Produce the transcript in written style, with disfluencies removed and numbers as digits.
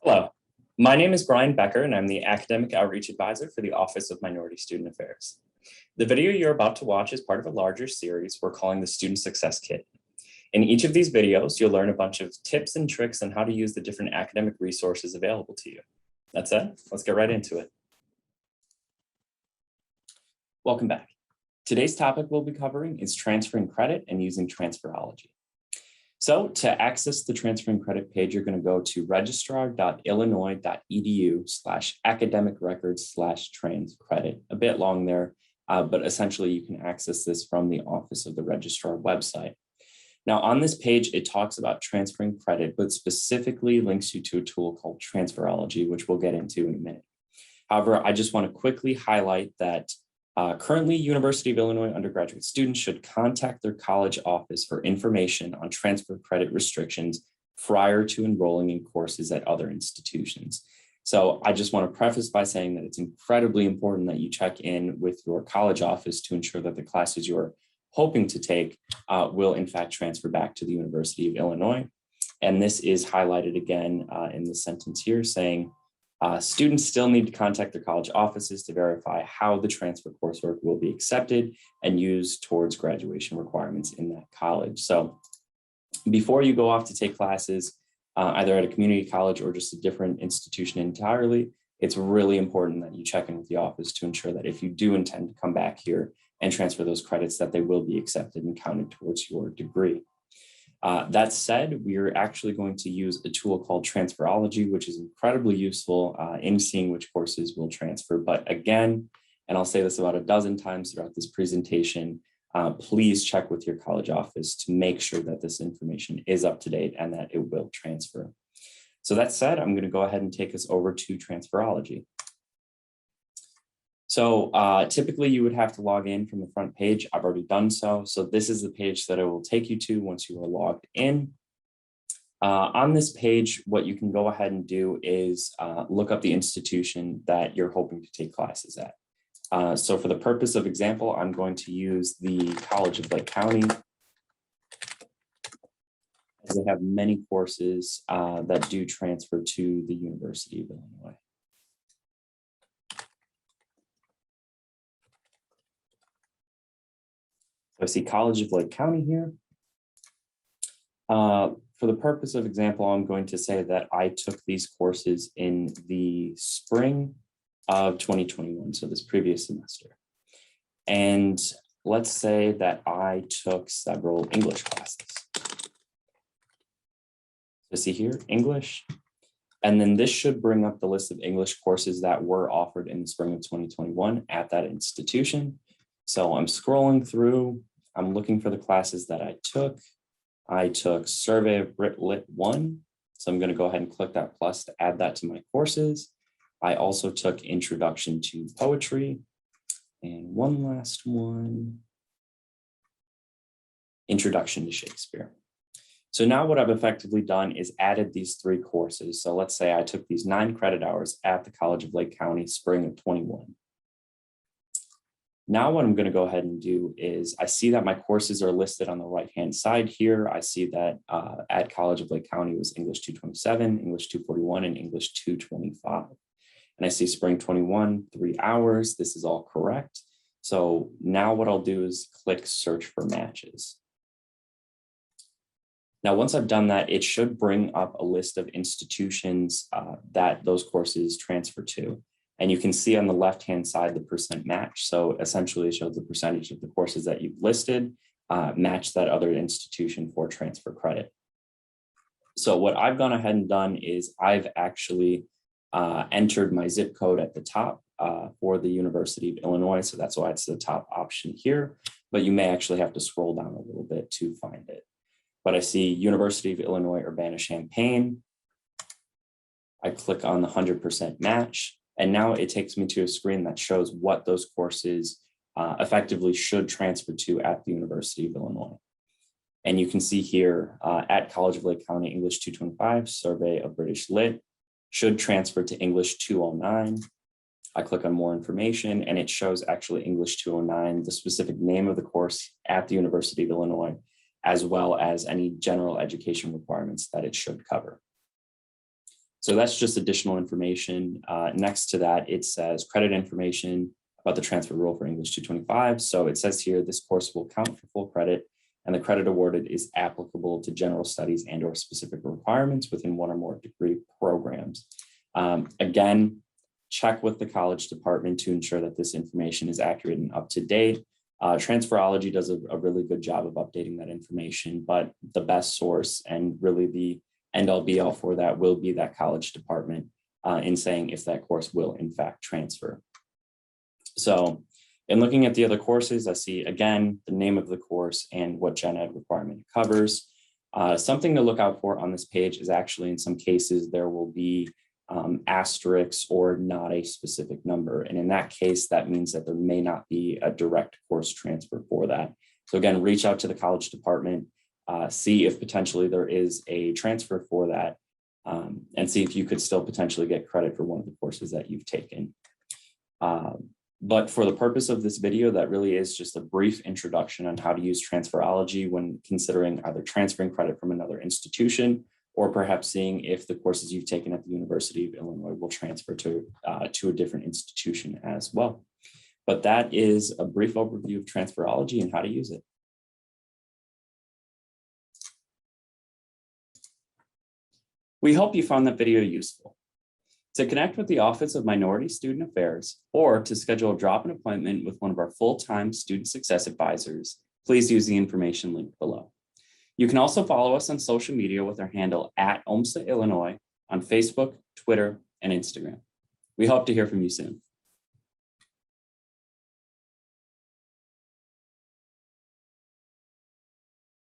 Hello, my name is Brian Becker, and I'm the Academic Outreach Advisor for the Office of Minority Student Affairs. The video you're about to watch is part of a larger series we're calling the Student Success Kit. In each of these videos, you'll learn a bunch of tips and tricks on how to use the different academic resources available to you. That said, let's get right into it. Welcome back. Today's topic we'll be covering is transferring credit and using Transferology. So to access the transferring credit page, you're going to go to registrar.illinois.edu/academic-records/transcredit. A bit long there, but essentially you can access this from the Office of the Registrar website. Now on this page, it talks about transferring credit, but specifically links you to a tool called Transferology, which we'll get into in a minute. However, I just want to quickly highlight that currently, University of Illinois undergraduate students should contact their college office for information on transfer credit restrictions prior to enrolling in courses at other institutions. So I just want to preface by saying that it's incredibly important that you check in with your college office to ensure that the classes you're hoping to take will in fact transfer back to the University of Illinois. And this is highlighted again in the sentence here saying, students still need to contact their college offices to verify how the transfer coursework will be accepted and used towards graduation requirements in that college. So before you go off to take classes, either at a community college or just a different institution entirely, it's really important that you check in with the office to ensure that if you do intend to come back here and transfer those credits, that they will be accepted and counted towards your degree. That said, we're actually going to use a tool called Transferology, which is incredibly useful in seeing which courses will transfer. But again, and I'll say this about a dozen times throughout this presentation, please check with your college office to make sure that this information is up to date and that it will transfer. So that said, I'm going to go ahead and take us over to Transferology. So typically you would have to log in from the front page. I've already done so. So this is the page that it will take you to once you are logged in. On this page, what you can go ahead and do is look up the institution that you're hoping to take classes at. So for the purpose of example, I'm going to use the College of Lake County, as they have many courses that do transfer to the University of Illinois. I see College of Lake County here. For the purpose of example, I'm going to say that I took these courses in the spring of 2021, so this previous semester. And let's say that I took several English classes. So see here, English. And then this should bring up the list of English courses that were offered in the spring of 2021 at that institution. So I'm scrolling through, I'm looking for the classes that I took. I took Survey of Brit Lit 1. So I'm going to go ahead and click that plus to add that to my courses. I also took Introduction to Poetry. And one last one, Introduction to Shakespeare. So now what I've effectively done is added these three courses. So let's say I took these 9 credit hours at the College of Lake County, spring of 21. Now what I'm going to go ahead and do is I see that my courses are listed on the right-hand side here. I see that at College of Lake County was English 227, English 241, and English 225. And I see spring 21, 3 hours. This is all correct. So now what I'll do is click search for matches. Now, once I've done that, it should bring up a list of institutions that those courses transfer to. And you can see on the left-hand side the percent match. So essentially it shows the percentage of the courses that you've listed match that other institution for transfer credit. So what I've gone ahead and done is I've actually entered my zip code at the top for the University of Illinois. So that's why it's the top option here, but you may actually have to scroll down a little bit to find it. But I see University of Illinois, Urbana-Champaign. I click on the 100% match. And now it takes me to a screen that shows what those courses effectively should transfer to at the University of Illinois. And you can see here at College of Lake County, English 225, Survey of British Lit, should transfer to English 209. I click on more information and it shows actually English 209, the specific name of the course at the University of Illinois, as well as any general education requirements that it should cover. So that's just additional information. Next to that, it says credit information about the transfer rule for English 225. So it says here, this course will count for full credit, and the credit awarded is applicable to general studies and or specific requirements within one or more degree programs. Again, check with the college department to ensure that this information is accurate and up to date. Transferology does a really good job of updating that information, but the best source and really the end all be all for that will be that college department in saying if that course will in fact transfer. So in looking at the other courses, I see again the name of the course and what gen ed requirement it covers. Something to look out for on this page is actually in some cases there will be asterisks or not a specific number. And in that case, that means that there may not be a direct course transfer for that. So again, reach out to the college department, see if potentially there is a transfer for that, and see if you could still potentially get credit for one of the courses that you've taken. But for the purpose of this video, that really is just a brief introduction on how to use Transferology when considering either transferring credit from another institution or perhaps seeing if the courses you've taken at the University of Illinois will transfer to a different institution as well. But that is a brief overview of Transferology and how to use it. We hope you found that video useful. To connect with the Office of Minority Student Affairs or to schedule a drop-in appointment with one of our full-time student success advisors, please use the information linked below. You can also follow us on social media with our handle @OMSA Illinois on Facebook, Twitter, and Instagram. We hope to hear from you soon.